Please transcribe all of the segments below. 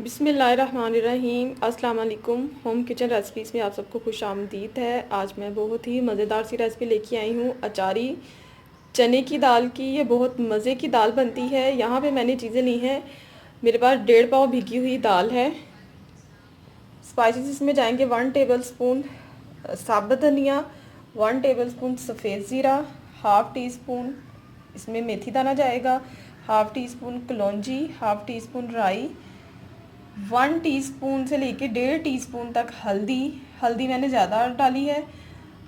बिस्मिल्लाहिर्रहमानिर्रहीम। अस्सलाम वालेकुम। होम किचन रेसिपीज़ में आप सबको खुश आमदीद है। आज मैं बहुत ही मज़ेदार सी रेसिपी लेके आई हूँ अचारी चने की दाल की। ये बहुत मज़े की दाल बनती है। यहाँ पे मैंने चीज़ें ली हैं। मेरे पास 1.5 पाव भिगी हुई दाल है। स्पाइसेस इसमें जाएंगे 1 टेबल स्पून साबुत धनिया, 1 टेबल स्पून सफ़ेद ज़ीरा, हाफ़ टी स्पून इसमें मेथी दाना जाएगा, हाफ़ टी स्पून कलौंजी, हाफ़ टी स्पून राई, 1 टीस्पून से लेके 1.5 टीस्पून तक हल्दी मैंने ज़्यादा डाली है।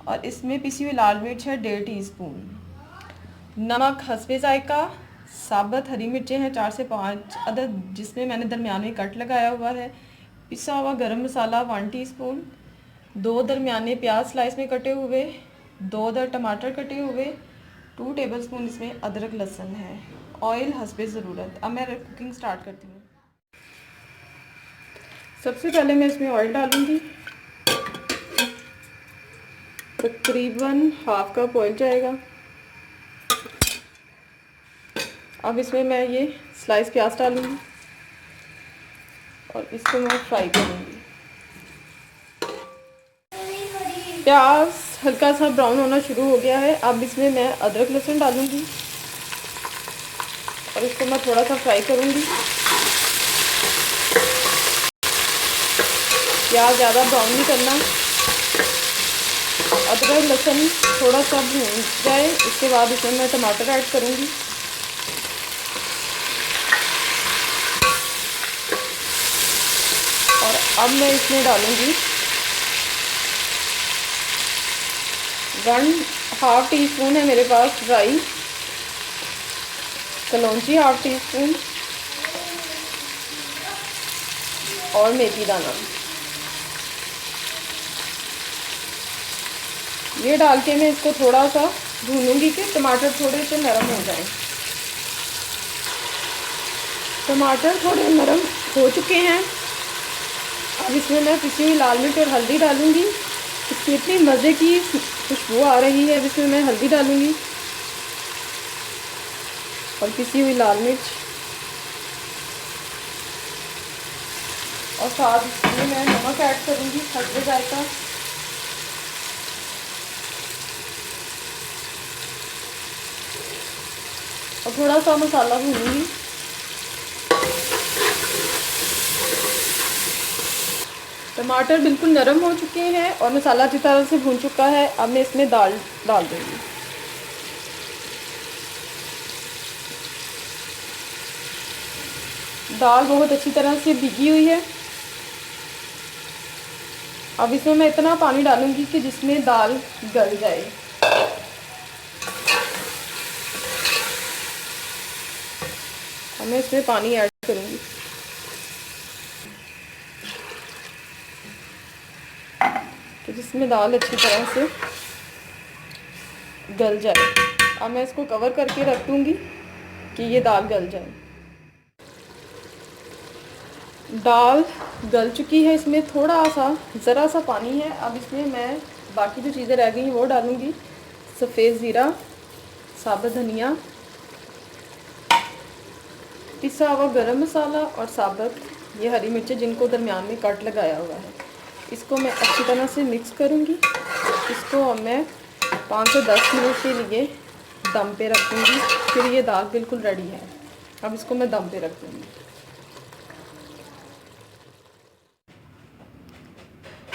और इसमें पिसी हुई लाल मिर्च है 1.5 टीस्पून, नमक हस्बे जायका, साबुत हरी मिर्चें हैं 4 से 5 अदद जिसमें मैंने दरमियान में कट लगाया हुआ है, पिसा हुआ गरम मसाला 1 टीस्पून, 2 दरमियाने प्याज स्लाइस में कटे हुए, 2 अदर टमाटर कटे हुए, 2 टेबल स्पून इसमें अदरक लहसुन है, ऑयल हस्बे ज़रूरत। अब मैं कुकिंग स्टार्ट करती हूँ। सबसे पहले मैं इसमें ऑयल डालूंगी। तकरीबन हाफ कप ऑयल जाएगा। अब इसमें मैं ये स्लाइस प्याज डालूंगी और इसको मैं फ्राई करूंगी। प्याज हल्का सा ब्राउन होना शुरू हो गया है। अब इसमें मैं अदरक लहसुन डालूंगी और इसको मैं थोड़ा सा फ्राई करूंगी। प्याज ज़्यादा ब्राउन नहीं करना। अदरक लहसुन थोड़ा सा भून जाए, इसके बाद इसमें मैं टमाटर ऐड करूंगी। और अब मैं इसमें डालूंगी 1/2 टीस्पून है मेरे पास राई, कलौंजी 1/2 टीस्पून और मेथी दाना। ये डाल के मैं इसको थोड़ा सा भूनूंगी कि टमाटर थोड़े से नरम हो जाएं। टमाटर थोड़े नरम हो चुके हैं। अब इसमें मैं पिसी हुई लाल मिर्च और हल्दी डालूंगी। इसकी इतनी मज़े की खुशबू आ रही है। अब इसमें मैं हल्दी डालूंगी और पिसी हुई लाल मिर्च, और साथ इसमें मैं नमक ऐड करूंगी हस्बे जायका। और थोड़ा सा मसाला भूनूंगी। टमाटर बिल्कुल नरम हो चुके हैं और मसाला अच्छी तरह से भून चुका है। अब मैं इसमें दाल डाल दूंगी। दाल बहुत अच्छी तरह से भीगी हुई है। अब इसमें मैं इतना पानी डालूंगी कि जिसमें दाल गल जाए। अब मैं इसमें पानी ऐड करूंगी तो जिसमें दाल अच्छी तरह से गल जाए। अब मैं इसको कवर करके रख दूंगी कि ये दाल गल जाए। दाल गल चुकी है। इसमें थोड़ा सा ज़रा सा पानी है। अब इसमें मैं बाकी जो चीज़ें रह गई हैं वो डालूंगी। सफ़ेद ज़ीरा, साबुत धनिया, पिसा हुआ गरम मसाला और साबुत ये हरी मिर्चें जिनको दरमियान में कट लगाया हुआ है। इसको मैं अच्छी तरह से मिक्स करूंगी। इसको अब मैं 5 से 10 मिनट के लिए दम पे रखूंगी। फिर ये दाल बिल्कुल रेडी है। अब इसको मैं दम पे रख दूंगी।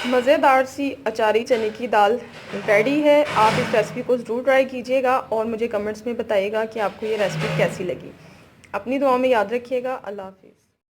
मज़ेदार सी अचारी चने की दाल रेडी है। आप इस रेसिपी को ज़रूर ट्राई कीजिएगा और मुझे कमेंट्स में बताइएगा कि आपको ये रेसिपी कैसी लगी। अपनी दुआ में याद रखिएगा। अल्लाह हाफ़िज़।